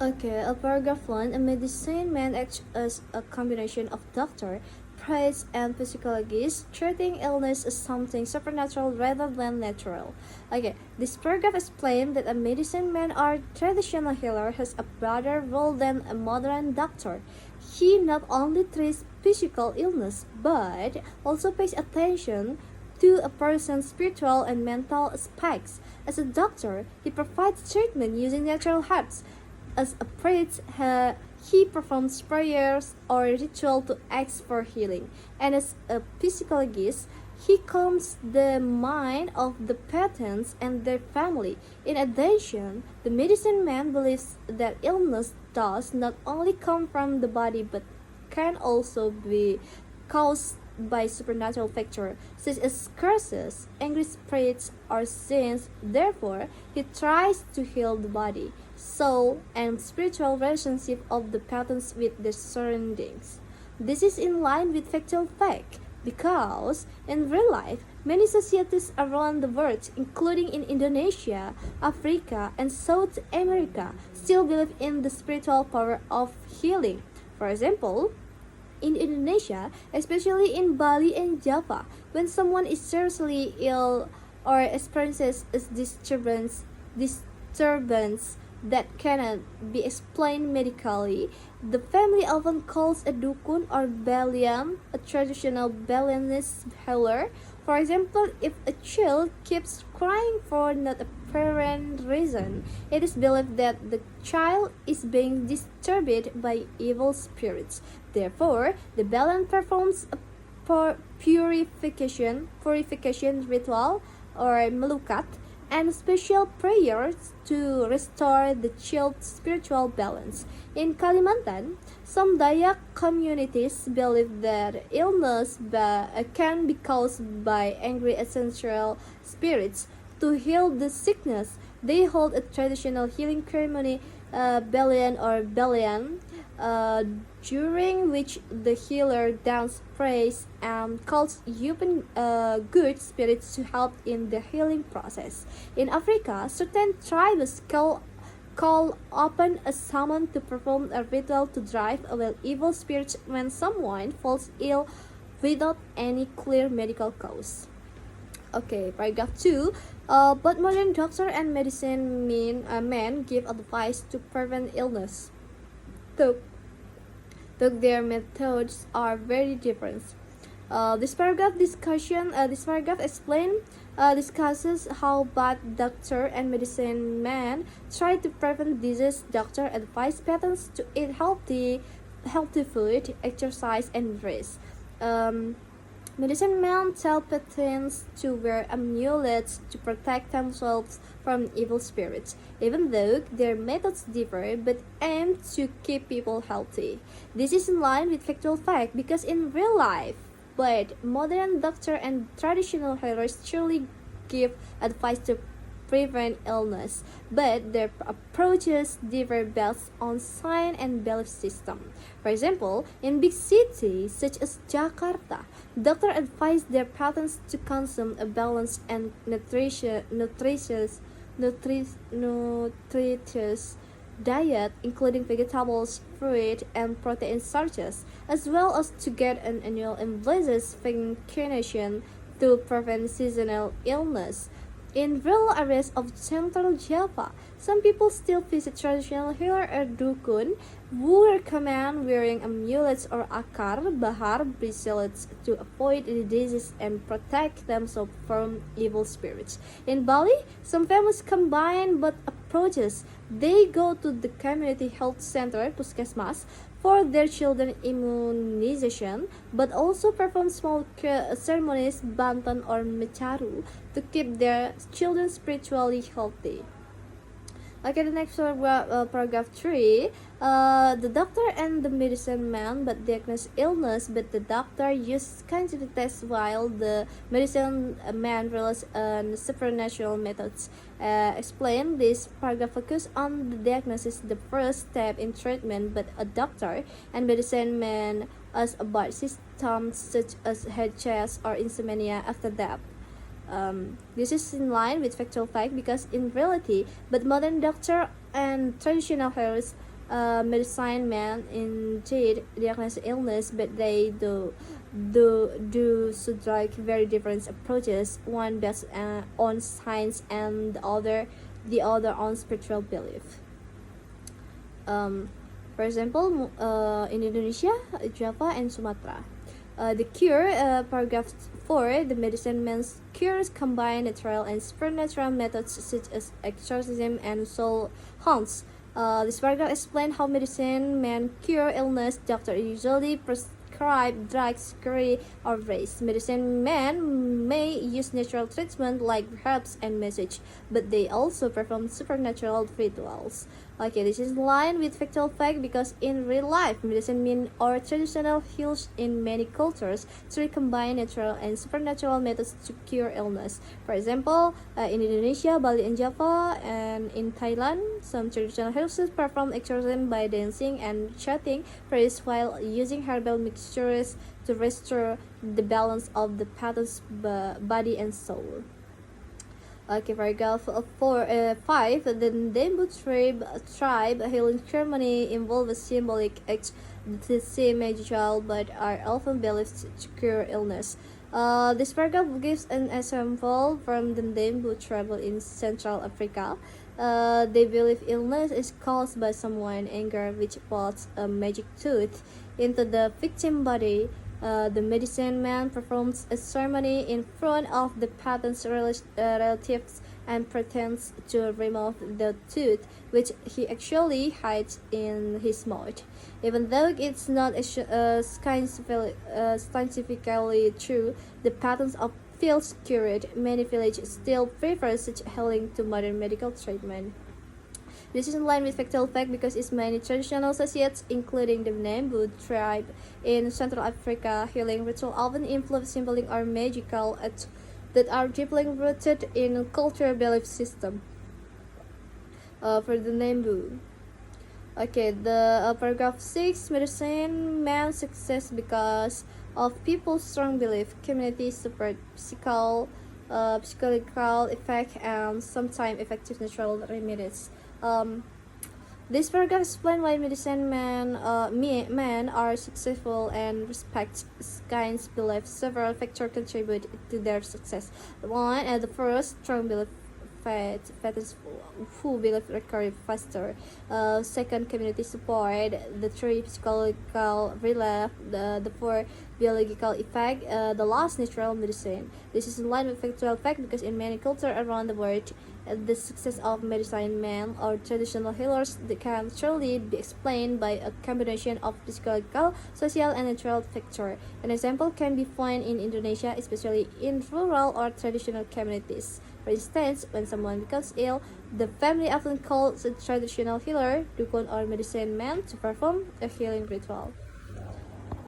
Okay, paragraph 1. A medicine man acts as a combination of doctor, priest, and psychologist, treating illness as something supernatural rather than natural. Okay, this paragraph explains that a medicine man or traditional healer has a broader role than a modern doctor. He not only treats physical illness but also pays attention to a person's spiritual and mental aspects. As a doctor, he provides treatment using natural herbs. As a priest, he performs prayers or ritual to ask for healing. And as a psychologist, he calms the mind of the patients and their family. In addition, the medicine man believes that illness does not only come from the body but can also be caused by supernatural factors such as curses, angry spirits, or sins. Therefore, he tries to heal the body, soul, and spiritual relationship of the patients with their surroundings. This is in line with factual fact because in real life, many societies around the world, including in Indonesia, Africa, and South America, still believe in the spiritual power of healing. For example, in Indonesia, especially in Bali and Java, when someone is seriously ill or experiences a disturbance that cannot be explained medically, the family often calls a dukun or balian, a traditional Balinese healer. For example, if a child keeps crying for not apparent reason, it is believed that the child is being disturbed by evil spirits. Therefore, the Balian performs a purification ritual or melukat and special prayers to restore the child's spiritual balance. In Kalimantan, some Dayak communities believe that illness can be caused by angry essential spirits. To heal the sickness, they hold a traditional healing ceremony, Belian, uh, during which the healer downs praise and calls upon good spirits to help in the healing process. In Africa, certain tribes call upon a shaman to perform a ritual to drive away evil spirits when someone falls ill without any clear medical cause. Okay, paragraph 2. But modern doctor and medicine men give advice to prevent illness. Though their methods are very different. This paragraph discusses how bad doctor and medicine man try to prevent disease. Doctor advise patients to eat healthy food, exercise, and rest. Um, Medicine men tell patients to wear amulets to protect themselves from evil spirits, even though their methods differ but aim to keep people healthy. This is in line with factual fact because in real life, but modern doctor and traditional healers surely give advice to prevent illness, but their approaches differ based on science and belief system. For example, in big cities such as Jakarta, doctors advise their patients to consume a balanced and nutritious diet, including vegetables, fruit, and protein sources, as well as to get an annual emphysema vaccination to prevent seasonal illness. In rural areas of central Java, some people still visit traditional healer or dukun who recommend wearing amulets or akar bahar bracelets to avoid the disease and protect themselves from evil spirits. In Bali, some families combine both approaches. They go to the community health center, Puskesmas, for their children immunization, but also perform small ceremonies, bantan or mecaru, to keep their children spiritually healthy. Okay, the next paragraph 3. The doctor and the medicine man but diagnose illness, but the doctor uses scientific tests while the medicine man relies on supernatural methods. Explain this paragraph focus on the diagnosis, the first step in treatment, but a doctor and medicine man as about symptoms such as head chest or insomnia after that. This is in line with factual fact because in reality, but modern doctor and traditional healers, medicine men indeed diagnose illness, but they do strike very different approaches. One based on science, and the other on spiritual belief. For example, in Indonesia, Java, and Sumatra. The cure, paragraph 4, the medicine man's cures combine natural and supernatural methods such as exorcism and soul haunts. This paragraph explains how medicine men cure illness. Doctors usually prescribe drugs, curry, or race. Medicine men may use natural treatment like herbs and massage, but they also perform supernatural rituals. Okay, this is in line with factual fact because in real life, medicine men or traditional healers in many cultures to combine natural and supernatural methods to cure illness. For example, in Indonesia, Bali, and Java, and in Thailand, some traditional healers perform exorcism by dancing and chanting prayers while using herbal mixtures to restore the balance of the patient's body and soul. Okay, paragraph 5. The Ndembu tribe healing ceremony involves symbolic acts that seem magical but are often believed to cure illness. This paragraph gives an example from the Ndembu tribe in Central Africa. They believe illness is caused by someone anger which puts a magic tooth into the victim's body. The medicine man performs a ceremony in front of the patient's relatives and pretends to remove the tooth, which he actually hides in his mouth. Even though it's not scientifically true, the patient feels cured. Many villages still prefer such healing to modern medical treatment. This is in line with factual fact because its many traditional associates, including the Nembu tribe in Central Africa, healing ritual often involve symbolic or magical acts that are deeply rooted in cultural belief system. For the Nembu. Okay, the paragraph 6, medicine man success because of people's strong belief, community support, psychological effect, and sometimes effective natural remedies. This paragraph explains why medicine men are successful and respect science belief. Several factors contribute to their success. The first, strong belief veterans who believe recovery faster. Second, community support. The three, psychological relief. The four, biological effect. The last, natural medicine. This is in line with factual fact because in many cultures around the world, the success of medicine men or traditional healers can surely be explained by a combination of physiological, social, and natural factors. An example can be found in Indonesia, especially in rural or traditional communities. For instance, when someone becomes ill, the family often calls a traditional healer, dukun, or medicine man to perform a healing ritual.